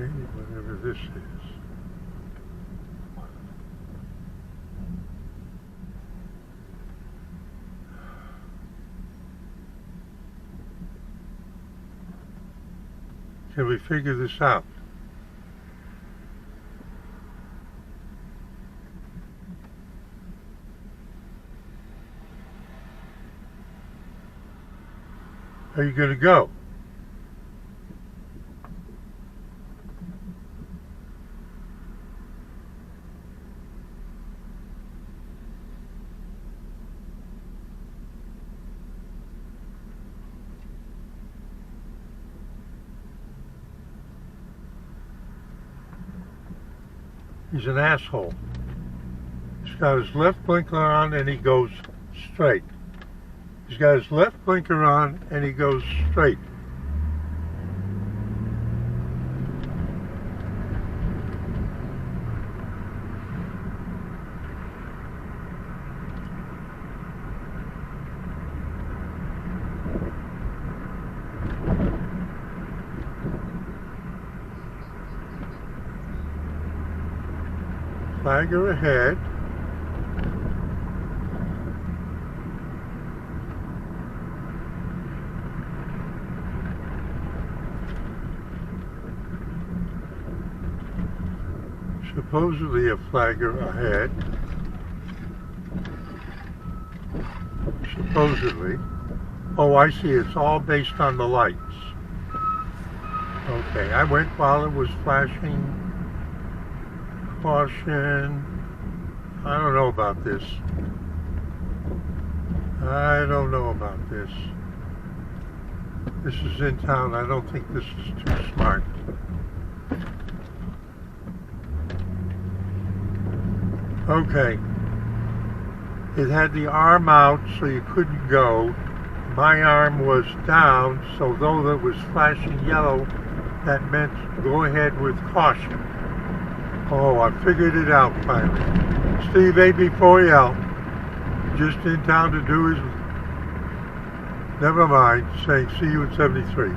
whatever this is. Can we figure this out? How are you going to go? He's an asshole. He's got his left blinker on and he goes straight. He's got his left blinker on and he goes straight. Flagger ahead. Supposedly a flagger ahead. Supposedly. Oh, I see. It's all based on the lights. Okay, I went while it was flashing. Caution. I don't know about this. I don't know about this. This is in town. I don't think this is too smart. Okay. It had the arm out so you couldn't go. My arm was down, so though it was flashing yellow, that meant go ahead with caution. Oh, I figured it out finally. Steve AB4L, just in town to do his, never mind, saying see you at 73.